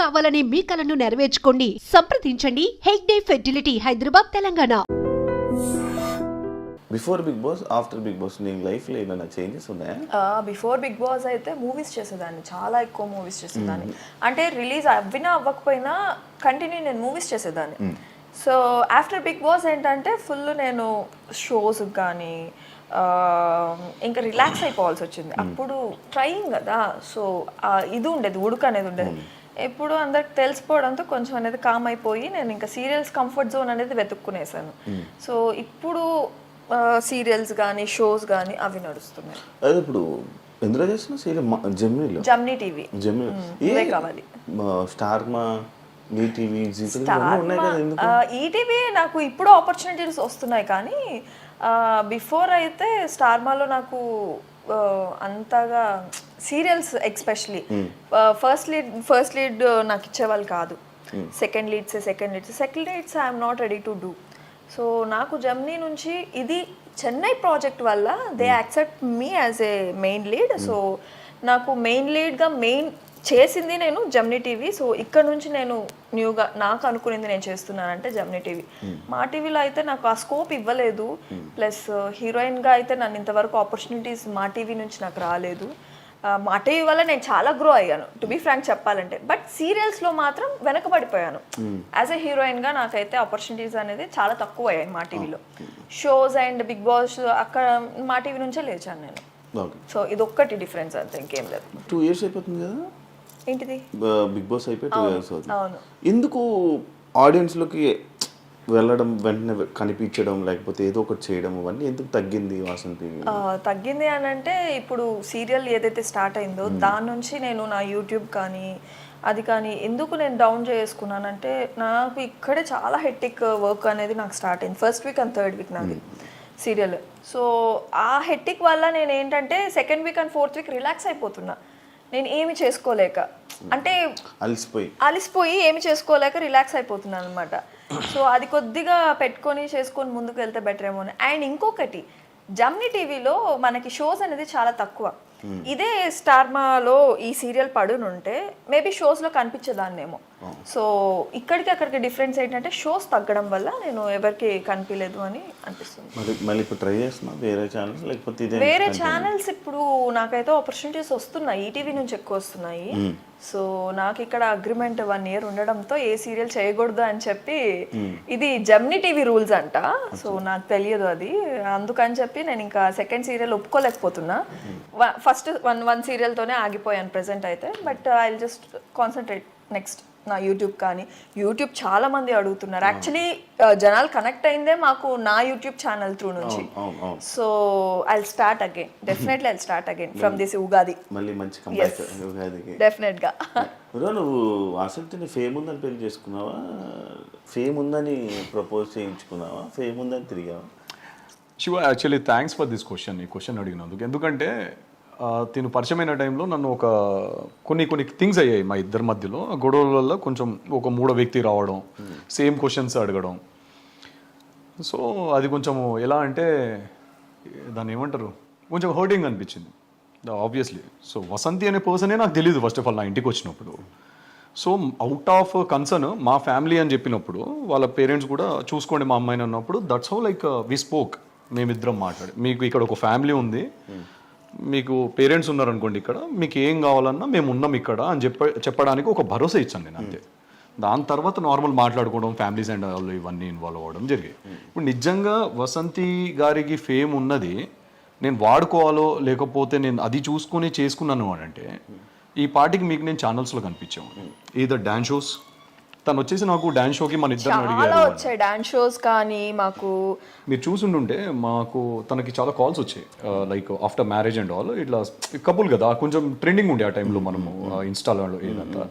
కావాలనే మీ కలను నెరవేర్చుకోండి. సంప్రదించండి Hegde fertility, Hyderabad, Telangana. Before Bigg Boss, after Bigg Boss నీ లైఫ్లో ఏమైనా చేంజెస్ ఉన్నాయా? బిఫోర్ బిగ్ బాస్ అయితే మూవీస్ చేసేదాన్ని, చాలా ఎక్కువ మూవీస్ చేసేదాన్ని. అంటే రిలీజ్ అవ్వినా అవ్వకపోయినా కంటిన్యూ నేను మూవీస్ చేసేదాన్ని. సో ఆఫ్టర్ బిగ్ బాస్ ఏంటంటే ఫుల్ నేను షోస్ కానీ ఇంకా రిలాక్స్ అయిపోవాల్సి వచ్చింది. అప్పుడు ట్రైయింగ్ కదా, సో ఇది ఉండేది, ఉడుకు అనేది ఉండేది. ఎప్పుడు అందరికి తెలిసిపోవడంతో కొంచెం అనేది కామ్ అయిపోయి నేను ఇంకా సీరియల్స్ కంఫర్ట్ జోన్ అనేది వెతుక్కునేసాను. సో ఇప్పుడు సీరియల్స్ కానీ షోస్ కానీ అవి నడుస్తున్నాయి. అది ఇప్పుడు ఎందులో చేస్తున్నా సీరియల్? జెమినీలో, జమ్నీ టీవీ, జెమినీ కావాలి, స్టార్ మా, ఈటీవీ, ఈటీవీ నాకు ఇప్పుడు ఆపర్చునిటీస్ వస్తున్నాయి. కానీ బిఫోర్ అయితే స్టార్మాలో నాకు అంతగా సీరియల్స్ ఎక్స్పెషలీ ఫస్ట్ లీడ్ నాకు ఇచ్చేవాళ్ళు కాదు. Second leads I'm not ready to do. So నాకు జమ్నీ నుంచి ఇది చెన్నై ప్రాజెక్ట్ వల్ల they accept me as a main lead. So నాకు మెయిన్ లీడ్గా చేసింది నేను జమ్నీ టీవీ. సో ఇక్కడ నుంచి నేను న్యూగా నాకు అనుకునేది నేను చేస్తున్నానంటే జమ్నీ టీవీ. మా టీవీలో అయితే నాకు ఆ స్కోప్ ఇవ్వలేదు. ప్లస్ హీరోయిన్గా అయితే నన్ను ఇంతవరకు ఆపర్చునిటీస్ మా టీవీ నుంచి నాకు రాలేదు. మా టీవీ వల్ల నేను చాలా గ్రో అయ్యాను, టు బీ ఫ్రాంక్ చెప్పాలంటే. బట్ సీరియల్స్లో మాత్రం వెనకబడిపోయాను. యాజ్ ఎ హీరోయిన్గా నాకైతే ఆపర్చునిటీస్ అనేది చాలా తక్కువ అయ్యాయి మా టీవీలో. షోస్ అండ్ బిగ్ బాస్ అక్కడ మా టీవీ నుంచే లేచాను నేను. సో ఇది ఒక్కటి డిఫరెన్స్ అంతే, ఇంకేం లేదు. 2 years అయిపోతుంది కదా ఏంటిది బిగ్ బాస్ అయిపోయి 2 years అవుతుంది. అవును. ఎందుకు ఆడియన్స్లోకి వెళ్ళడం, వెంటనే కనిపించడం, లేకపోతే ఏదో ఒకటి చేయడం, అవన్నీ ఎందుకు తగ్గింది వాసంతి? తగ్గింది అని అంటే ఇప్పుడు సీరియల్ ఏదైతే స్టార్ట్ అయిందో దాని నుంచి నేను నా యూట్యూబ్ కానీ అది కానీ ఎందుకు నేను డౌన్ చేసుకున్నానంటే నాకు ఇక్కడే చాలా హెక్టిక్ వర్క్ అనేది నాకు స్టార్ట్ అయింది. First week and third week నాది సీరియల్. సో ఆ హెక్టిక్ వల్ల నేను ఏంటంటే second week and fourth week relax అయిపోతున్నా. నేను ఏమి చేసుకోలేక, అంటే అలిసిపోయి ఏమి చేసుకోలేక రిలాక్స్ అయిపోతున్నాను అనమాట. సో అది కొద్దిగా పెట్టుకొని చేసుకొని ముందుకు వెళ్తే బెటర్ ఏమో. అండ్ ఇంకొకటి, జమ్నీ టీవీలో మనకి షోస్ అనేది చాలా తక్కువ. ఇదే స్టార్మాలో ఈ సీరియల్ పడునుంటే మేబీ షోస్లో కనిపించేదాన్నేమో. సో ఇక్కడికి అక్కడికి డిఫరెన్స్ ఏంటంటే షోస్ తగ్గడం వల్ల నేను ఎవరికి కనిపించలేదు అని అనిపిస్తుంది. వేరే ఛానల్స్ ఇప్పుడు నాకైతే ఆపర్చునిటీస్ వస్తున్నాయి, ఈటీవీ నుంచి ఎక్కువ వస్తున్నాయి. సో నాకు ఇక్కడ అగ్రిమెంట్ 1 year ఉండడంతో ఏ సీరియల్ చేయకూడదు అని చెప్పి, ఇది జమ్నీ టీవీ రూల్స్ అంట. సో నాకు తెలియదు అది, అందుకని చెప్పి నేను ఇంకా సెకండ్ సీరియల్ ఒప్పుకోలేకపోతున్నా. ఫస్ట్ వన్ సీరియల్తోనే ఆగిపోయాను ప్రెసెంట్ అయితే. But I will just concentrate next నా యూట్యూబ్ కానీ. యూట్యూబ్ చాలా మంది అడుగుతున్నారు. యాక్చువల్లీ జనాలు కనెక్ట్ అయిందే మాకు నా యూట్యూబ్ ఛానల్ త్రూ నుంచి. So I will start again, definitely I will start again from this Ugadi. డెఫినెట్ గా. నువ్వు ఆసక్తిని ఫేమ్ ఉందని పెళ్లి చేసుకున్నావా, ఫేమ్ ఉందని ప్రపోజ్ చేయించుకున్నావా, ఫేమ్ ఉందని తిరిగావా? Shiva, actually thanks for this question. ఈ క్వశ్చన్ అడిగినందుకు. ఎందుకంటే తిను పరిచయమైన టైంలో నన్ను కొన్ని థింగ్స్ అయ్యాయి మా ఇద్దరి మధ్యలో. గొడవల వల్ల కొంచెం ఒక మూడో వ్యక్తి రావడం, సేమ్ క్వశ్చన్స్ అడగడం. సో అది కొంచెం ఎలా అంటే దాన్ని ఏమంటారు, కొంచెం హర్టింగ్ అనిపించింది ఆబ్వియస్లీ. సో వసంతి అనే పర్సనే నాకు తెలియదు ఫస్ట్ ఆఫ్ ఆల్ నా ఇంటికి వచ్చినప్పుడు. సో అవుట్ ఆఫ్ కన్సర్న్ మా ఫ్యామిలీ అని చెప్పినప్పుడు వాళ్ళ పేరెంట్స్ కూడా చూసుకోండి మా అమ్మాయిని అన్నప్పుడు, that's how like we spoke. మేమిద్దరం మాట్లాడి, మీకు ఇక్కడ ఒక ఫ్యామిలీ ఉంది, మీకు పేరెంట్స్ ఉన్నారనుకోండి, ఇక్కడ మీకు ఏం కావాలన్నా మేము ఉన్నాం ఇక్కడ అని చెప్పడానికి ఒక భరోసా ఇచ్చాను నేను, అంతే. దాని తర్వాత నార్మల్ మాట్లాడుకోవడం, ఫ్యామిలీస్ అండ్ వాళ్ళు ఇవన్నీ ఇన్వాల్వ్ అవ్వడం జరిగాయి. ఇప్పుడు నిజంగా వసంతి గారికి ఫేమ్ ఉన్నది నేను వాడుకోవాలో లేకపోతే నేను అది చూసుకొని చేసుకున్నాను అని అంటే, ఈ పార్టీకి మీకు నేను ఛానల్స్లో కనిపించాము. ఈదర్ డాన్స్ షోస్, తను వచ్చేసి నాకు డాన్స్ షోకి మన ఇద్దరు చాలా వచ్చాయి డాన్స్ షోస్ కానీ. మాకు మీరు చూసుంటుంటే మాకు తనకి చాలా కాల్స్ వచ్చాయి, like after marriage and all. ఇట్లా కపుల్ కదా, కొంచెం ట్రెండింగ్ ఉండే ఆ టైంలో మనము ఇన్స్టాలో ఏదంతా.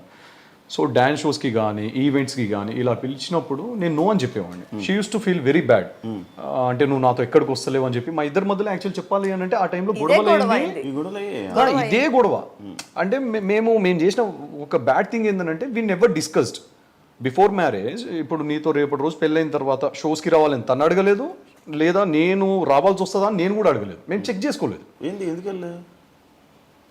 సో డాన్స్ షోస్కి కానీ ఈవెంట్స్కి కానీ ఇలా పిలిచినప్పుడు నేను నో అని చెప్పేవాడిని. She use to feel very bad, అంటే నువ్వు నాతో ఎక్కడికి వస్తలేవు అని చెప్పి. మా ఇద్దరి మధ్యలో యాక్చువల్ చెప్పాలి అని అంటే ఆ టైంలో ఇదే గొడవ. అంటే మేము చేసిన ఒక బ్యాడ్ థింగ్ ఏంటంటే we never discussed before marriage. ఇప్పుడు నీతో రేపటి రోజు పెళ్ళైన తర్వాత షోస్కి రావాలని తను అడగలేదు, లేదా నేను రావాల్సి వస్తుందా అని నేను కూడా అడగలేదు. మేము చెక్ చేసుకోలేదు. ఎందుకు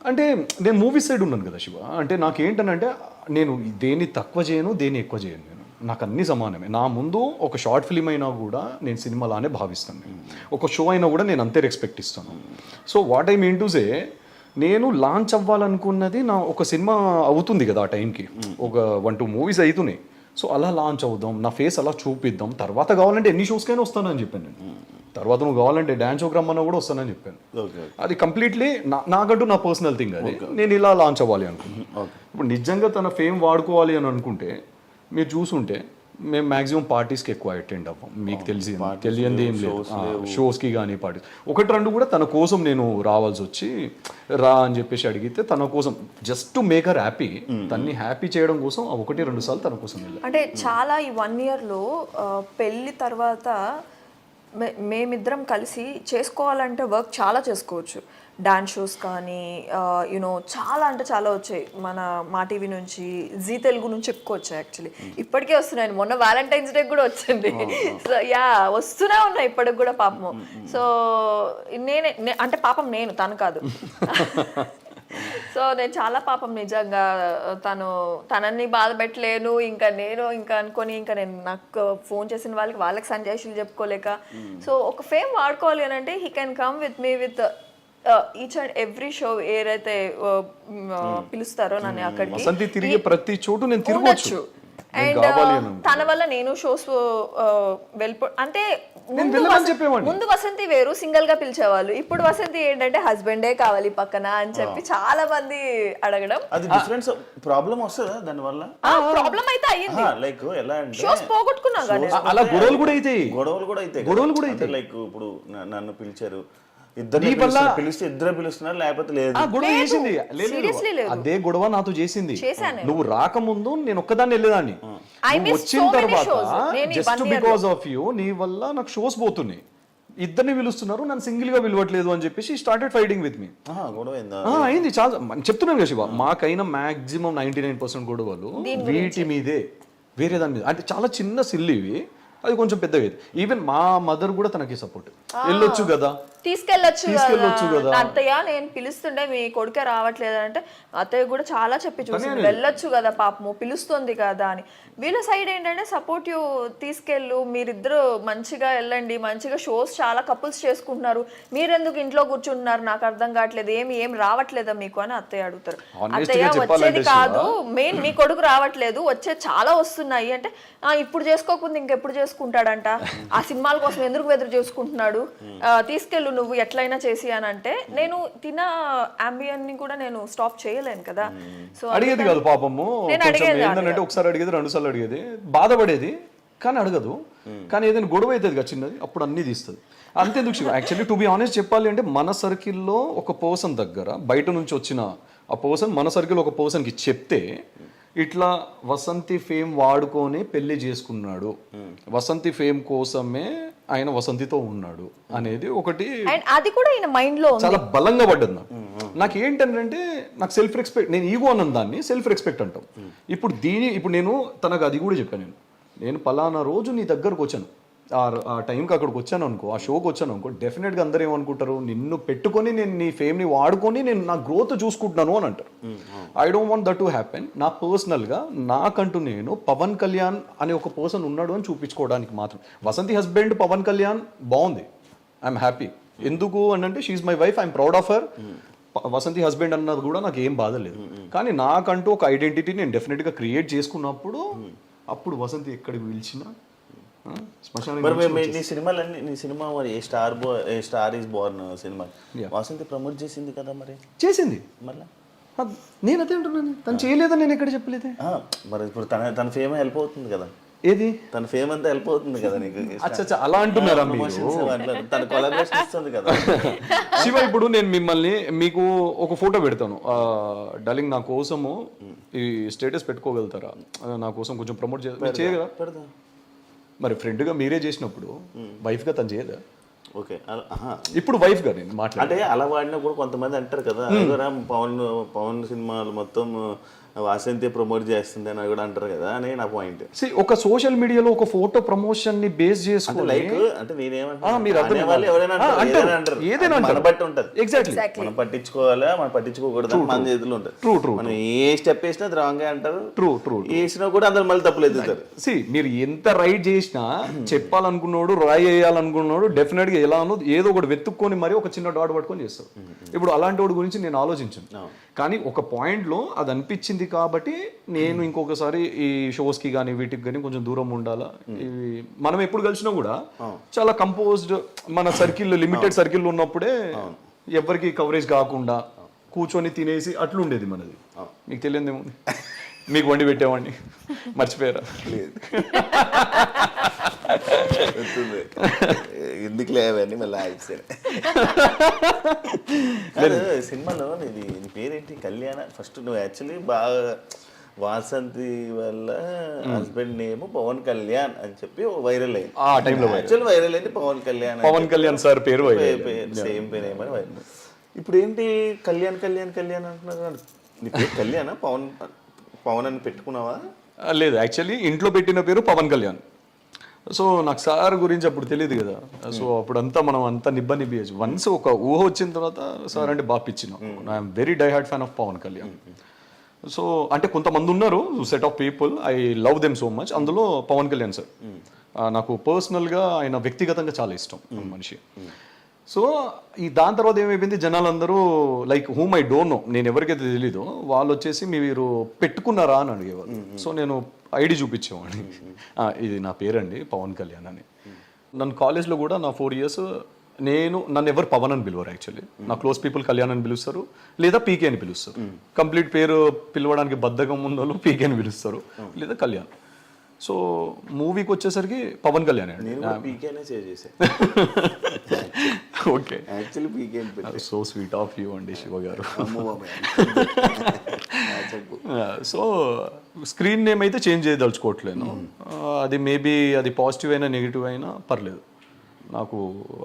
అంటే నేను మూవీ సైడ్ ఉన్నాను కదా శివ. అంటే నాకేంటనంటే నేను దేన్ని తక్కువ చేయను, దేన్ని ఎక్కువ చేయను. నేను నాకు అన్నీ సమానమే. నా ముందు ఒక షార్ట్ ఫిలిం అయినా కూడా నేను సినిమాలానే భావిస్తాను. నేను ఒక షో అయినా కూడా నేను అంతే రెస్పెక్ట్ ఇస్తాను. So what I mean to say, నేను లాంచ్ అవ్వాలనుకున్నది నా ఒక సినిమా అవుతుంది కదా ఆ టైంకి, ఒక 1-2 మూవీస్ అవుతున్నాయి. సో అలా లాంచ్ అవుదాం, నా ఫేస్ అలా చూపిద్దాం, తర్వాత కావాలంటే ఎన్ని షోస్కైనా వస్తానని చెప్పాను నేను. తర్వాత నువ్వు కావాలంటే డ్యాన్స్ షోకి రమ్మన్నా కూడా వస్తానని చెప్పాను. అది కంప్లీట్లీ నాకంటూ నా పర్సనల్ థింగ్ అది. నేను ఇలా లాంచ్ అవ్వాలి అనుకున్నాను. ఇప్పుడు నిజంగా తన ఫేమ్ వాడుకోవాలి అని అనుకుంటే మీరు చూసుంటే మేము మ్యాక్సిమం పార్టీస్కి ఎక్కువ అటెండ్ అవ్వం. మీకు తెలియంది ఏం లేదు. షోస్కి కానీ పార్టీస్ 1-2 కూడా తన కోసం నేను రావాల్సి వచ్చి రా అని చెప్పేసి అడిగితే తన కోసం just to make her happy, తన్ని హ్యాపీ చేయడం కోసం 1-2 సార్లు తన కోసం వెళ్ళాను. అంటే చాలా ఈ 1 ఇయర్లో పెళ్ళి తర్వాత మేమిద్దరం కలిసి చేసుకోవాలంటే వర్క్ చాలా చేసుకోవచ్చు. డాన్స్ షోస్ కానీ యూనో చాలా అంటే చాలా వచ్చాయి. మా టీవీ నుంచి, జీ తెలుగు నుంచి ఎక్కువ వచ్చాయి. యాక్చువల్లీ ఇప్పటికే వస్తున్నాయి. మొన్న వ్యాలంటైన్స్ డే కూడా వచ్చింది. సో యా, వస్తూనే ఉన్నాయి ఇప్పటికి కూడా పాపం. సో నేనే అంటే పాపం నేను, తను కాదు. సో నేను చాలా పాపం నిజంగా తనని బాధ పెట్టలేను నేను అనుకొని నేను నాకు ఫోన్ చేసిన వాళ్ళకి సంజాయిషులు చెప్పుకోలేక. సో ఒక ఫేమ్ వాడుకోవాలి అని అంటే he can come with me with each and every show ఏదైతే పిలుస్తారో నన్ను అక్కడికి తిరిగే ప్రతి చోటు నేను తిరగొచ్చు. అండ్ తన వల్ల నేను షోస్ అంటే ముందు వసంతి వేరు సింగిల్ గా పిలిచేవాళ్ళు. ఇప్పుడు వసంతి ఏంటంటే హస్బెండే కావాలి పక్కన అని చెప్పి చాలా మంది అడగడం. అది డిఫరెన్స్ ప్రాబ్లం వస్తుందా దాని వల్ల? ప్రాబ్లం అయితే అయ్యింది. లైక్ ఎలా అంటే షోస్ పోగొట్టుకున్నాం కానీ అలా గొడవలు కూడా అయితే లైక్ ఇప్పుడు నన్ను పిలిచారు, పిలిస్తే ఇద్దరు పిలుస్తున్నారు, లేకపోతే లేదు. అదే గొడవ నాతో చేసింది. నువ్వు రాకముందు నేను ఒక్కదాన్ని వెళ్ళేదాన్ని. వచ్చిన తర్వాత జస్ట్ బికాస్ ఆఫ్ యూ, నీ వల్ల నాకు షోస్ పోతున్నాయి, ఇద్దరిని పిలుస్తున్నారు, నన్ను సింగిల్ గా పిలవట్లేదు అని చెప్పేసి స్టార్టెడ్ ఫైటింగ్ విత్ మీ. అయింది చాలా. చెప్తున్నాను కదా శివ, మాకైనా మాక్సిమం 99% గొడవలు వీటి మీదే, వేరే దాని మీద. అంటే చాలా చిన్న సిల్లివి, అది కొంచెం పెద్దగా. ఈవెన్ మా మదర్ కూడా తనకి సపోర్ట్, వెళ్ళొచ్చు కదా, తీసుకెళ్ళొచ్చు కదా అత్తయ్య, నేను పిలుస్తుండే మీ కొడుకే రావట్లేదు అంటే అత్తయ్య కూడా చాలా చెప్పి చూసింది, వెళ్ళొచ్చు కదా పాపము పిలుస్తుంది కదా అని. వీళ్ళ సైడ్ ఏంటంటే సపోర్టివ్, తీసుకెళ్ళు, మీరిద్దరు మంచిగా వెళ్ళండి, మంచిగా షోస్ చాలా కపుల్స్ చేసుకుంటున్నారు, మీరెందుకు ఇంట్లో కూర్చుంటున్నారు, నాకు అర్థం కావట్లేదు, ఏం రావట్లేదా మీకు అని అత్తయ్య అడుగుతారు. అత్తయ్య వచ్చేది కాదు, మెయిన్ మీ కొడుకు రావట్లేదు, వచ్చేది చాలా వస్తున్నాయి అంటే ఇప్పుడు చేసుకోకుండా ఇంకెప్పుడు చేసుకుంటాడంట, ఆ సినిమాల కోసం ఎందుకు ఎదురు చేసుకుంటున్నాడు, తీసుకెళ్ళు నువ్వు ఎట్లయినా చేసి అని అంటే నేను తిన అంబియన్ ని కూడా నేను స్టాప్ చేయలేను కదా. సో అడిగేది కాదు పాపము. ఏంటంటే ఒకసారి అడిగేది, 2 సార్లు అడిగేది, బాధపడేది కానీ అడగదు. కానీ ఏదైనా గొడవ అవుతుంది కదా చిన్నది, అప్పుడు అన్ని తీస్తుంది. అంతేందుకు యాక్చువల్లీ టు బి ఆనెస్ట్ చెప్పాలి అంటే, మన సర్కిల్లో ఒక పర్సన్ దగ్గర బయట నుంచి వచ్చిన ఆ పర్సన్ మన సర్కిల్ ఒక పర్సన్కి చెప్తే ఇట్లా వసంతి ఫేమ్ వాడుకొని పెళ్లి చేసుకున్నాడు, వసంతి ఫేమ్ కోసమే ఆయన వసంతితో ఉన్నాడు అనేది ఒకటి, అది కూడా ఈయన మైండ్ లో చాలా బలంగా పడ్డది నాకు. ఏంటంటే నాకు సెల్ఫ్ రెస్పెక్ట్, నేను ఈగో అన్న దాన్ని సెల్ఫ్ రెస్పెక్ట్ అంటాం. ఇప్పుడు నేను తనకు అది కూడా చెప్పాను, నేను పలానా రోజు నీ దగ్గరకు వచ్చాను, ఆ టైంకి అక్కడికి వచ్చాను అనుకో, ఆ షోకి వచ్చాను అనుకో, డెఫినెట్గా అందరూ ఏమనుకుంటారు, నిన్ను పెట్టుకొని నేను నీ ఫేమ్ని వాడుకొని నేను నా గ్రోత్ చూసుకుంటున్నాను అని అంటారు. I don't want that to happen. నా పర్సనల్గా నాకంటూ నేను పవన్ కళ్యాణ్ అనే ఒక పర్సన్ ఉన్నాడు అని చూపించుకోవడానికి మాత్రం. వసంతి హస్బెండ్ పవన్ కళ్యాణ్ బాగుంది, ఐఎమ్ హ్యాపీ. ఎందుకు అని అంటే she my wife, I'm proud of her. Vasanthi husband అన్నది కూడా నాకు ఏం బాధ లేదు. కానీ నాకంటూ ఒక ఐడెంటిటీ నేను డెఫినెట్గా క్రియేట్ చేసుకున్నప్పుడు అప్పుడు వసంతి ఎక్కడికి పిలిచినా నీ సినిమా మరి star is Born cinema Vasanthi promote చేసింది కదా, మరి చేసింది మళ్ళీ. నేను అదే అంటున్నాను, తను చేయలేదని నేను ఎక్కడ చెప్పలేదే. మరి ఇప్పుడు తన ఫేమ్ హెల్ప్ అవుతుంది కదా, ఏది తన ఫేమ్ అంతా హెల్ప్ అవుతుంది కదా నీకు. అచ్చా అలా అంటున్నారా తన కొలాబరేషన్ ఇస్తుంది కదా. శివ, ఇప్పుడు నేను మీకు ఒక ఫోటో పెడతాను, డార్లింగ్ నా కోసము ఈ స్టేటస్ పెట్టుకోగలుగుతారా, నా కోసం కొంచెం ప్రమోట్ చేయగలరా? పెడతా. మరి ఫ్రెండ్గా మీరే చేసినప్పుడు వైఫ్గా తను చేయదా? ఓకే, ఇప్పుడు వైఫ్గా నేను అంటే అలా వాడినా కూడా కొంతమంది అంటారు కదా, పవన్ సినిమాలు మొత్తం వాసంతి ప్రమోట్ చేస్తుంది అని కూడా అంటారు కదా అని నా పాయింట్. ఒక సోషల్ మీడియాలో ఒక ఫోటో ప్రమోషన్ ని బేస్ అంటే చేసుకుని లైక్ అంటే నేనేమంటా మీరు అర్థం వాళ్ళు ఎవరైనా అంటారు, అంటారు. ఏదైనా అంటారు. ఏదైనా అది మన అంటారు. బట్టి ఉంటది. ఎగ్జాక్ట్లీ మనం పట్టించుకోవాలా మనం పట్టించుకోకూడదు అని మన చేతిలో ఉంటుంది. ట్రూ మనం ఏ స్టెప్ వేసినా అది రాంగ్ అంటారు. ట్రూ వేసినా కూడా అందరు మళ్ళీ తప్పులు ఎదుగుతారు. మీరు ఎంత రైట్ చేసినా చెప్పాలనుకున్నాడు రాయి వేయాలనుకున్నాడు డెఫినెట్ గా ఎలా ఉన్నది ఏదో ఒకటి వెతుక్కొని మరి ఒక చిన్న డాట్ పట్టుకొని చేస్తారు. ఇప్పుడు అలాంటి వాడి గురించి నేను ఆలోచించాను, కానీ ఒక పాయింట్ లో అది అనిపించింది కాబట్టి నేను ఇంకొకసారి ఈ షోస్ కి కానీ వీటికి కానీ కొంచెం దూరం ఉండాలా. ఇవి మనం ఎప్పుడు కలిసినా కూడా చాలా కంపోజ్డ్ మన సర్కిల్ లిమిటెడ్ సర్కిల్ ఉన్నప్పుడే ఎవరికి కవరేజ్ కాకుండా కూర్చొని తినేసి అట్లుండేది మనది. మీకు తెలియదేమో, మీకు వండి పెట్టేవాడిని మర్చిపోయారా? ఎందుకు లేవని మళ్ళీ సినిమాలో నీ పేరేంటి? కళ్యాణ. ఫస్ట్ నువ్వు యాక్చువల్లీ బాగా వాసంతి వల్ల హస్బెండ్ నేమ్ పవన్ కళ్యాణ్ అని చెప్పి వైరల్ అయింది. ఆ టైంలో యాక్చువల్ వైరల్ అయింది పవన్ కళ్యాణ్ సార్ పేరు సేమ్ పేరు ఏమని వైరల్. ఇప్పుడు ఏంటి కళ్యాణ్ కళ్యాణ్ కళ్యాణ్ అంటున్నారు? నీ పేరు కళ్యాణ? పవన్ అని పెట్టుకున్నావా? లేదు, యాక్చువల్లీ ఇంట్లో పెట్టిన పేరు పవన్ కళ్యాణ్. సో నాకు సార్ గురించి అప్పుడు తెలియదు కదా, సో అప్పుడంతా మనం అంతా నిబ్బనిబ్బేయచ్చు. వన్స్ ఒక ఊహ వచ్చిన తర్వాత సార్ అంటే బాగా పిచ్చినాం. I'm very die hard fan of Pawan Kalyan. So అంటే కొంతమంది ఉన్నారు set of people, I love them so much. అందులో పవన్ కళ్యాణ్ సార్ నాకు పర్సనల్గా ఆయన వ్యక్తిగతంగా చాలా ఇష్టం మనిషి. సో ఈ దాని తర్వాత ఏమైపోయింది, జనాలందరూ like whom I don't know, నేను ఎవరికైతే తెలీదో వాళ్ళు వచ్చేసి మీరు పెట్టుకున్నారా అని అడిగేవాళ్ళు. సో నేను ఐడి చూపించేవాడిని, ఇది నా పేరండి పవన్ కళ్యాణ్ అని. నన్ను కాలేజ్లో కూడా నా 4 years నన్ను ఎవరు పవన్ అని పిలవరు. యాక్చువల్లీ నా క్లోజ్ పీపుల్ కళ్యాణ్ అని పిలుస్తారు, లేదా పీకే అని పిలుస్తారు. కంప్లీట్ పేరు పిలవడానికి బద్ధకం ఉన్న వాళ్ళు పీకే అని పిలుస్తారు, లేదా కళ్యాణ్. సో మూవీకి వచ్చేసరికి పవన్ కళ్యాణ్ అండి. Okay, so sweet of you అండి శివ గారు. సో స్క్రీన్ నేమ్ అయితే చేంజ్ చేయదలుచుకోవట్లేను. అది మేబీ అది పాజిటివ్ అయినా నెగిటివ్ అయినా పర్లేదు నాకు.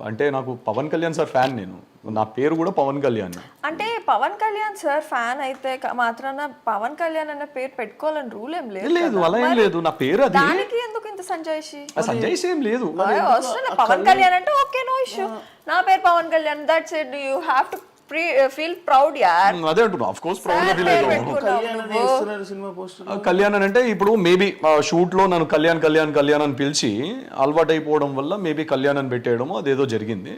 అంటే నాకు పవన్ కళ్యాణ్ సార్ ఫ్యాన్, నేను నా పేరు కూడా పవన్ కళ్యాణ్. అంటే పవన్ కళ్యాణ్ సార్ ఫ్యాన్ అయితే మాత్రాన పవన్ కళ్యాణ్ అనే పేరు పెట్టుకోవాలని రూల్ ఏం లేదు. లేదు, అలా ఏం లేదు. నా పేరు అది. దానికి ఎందుకు ఇంత సంజయ్షి? సంజయ్షి ఏం లేదు. పవన్ కళ్యాణ్ అంటే ఓకే, నో ఇష్యూ. నా పేరు Pawan Kalyan, that's it. You have to feel proud యార్. అదే అంటున్నా, ఆఫ్ కోర్స్ ప్రౌడ్ గా ఫీల్ అవుతాను. కళ్యాణ్ అంటే ఇప్పుడు మేబీ షూట్ లో నన్ను కళ్యాణ్ కళ్యాణ్ కళ్యాణ్ అని పిలిచి అలవాటు అయిపోవడం వల్ల మేబీ కళ్యాణ్ అని పెట్టేయడము అదేదో జరిగింది.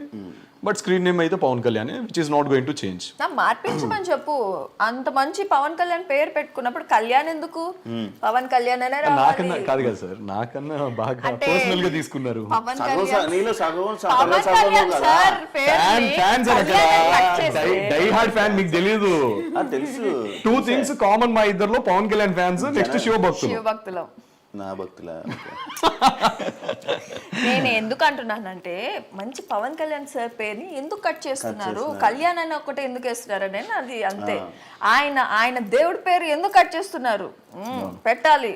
బట్ స్క్రీన్ నేమ్ అయితే Pawan Kalyan, which is not going to change. నా మార్పించమని చెప్పు. అంత మంచి పవన్ కళ్యాణ్ పేరు పెట్టుకున్నప్పుడు కళ్యాణ్ ఎందుకు? పవన్ కళ్యాణ్ అనే రావాలి. నాకన్నా కాదు కదా సార్, నాకన్నా బాగా పర్సనల్ గా తీసుకున్నారు. Pawan Kalyan sir die hard fan, మీకు తెలీదు. తెలుసు. 2 things కామన్ మా ఇద్దరులో, పవన్ కళ్యాణ్ ఫ్యాన్స్, నెక్స్ట్ శివభక్తులు. నా భక్తుల. నేను ఎందుకు అంటున్నానంటే మంచి పవన్ కళ్యాణ్ సార్ పేరుని ఎందుకు కట్ చేస్తున్నారు, కళ్యాణ్ అని ఒకటే ఎందుకు వేస్తున్నారు అని. అది అంతే. ఆయన దేవుడి పేరు ఎందుకు కట్ చేస్తున్నారు? పెట్టాలి,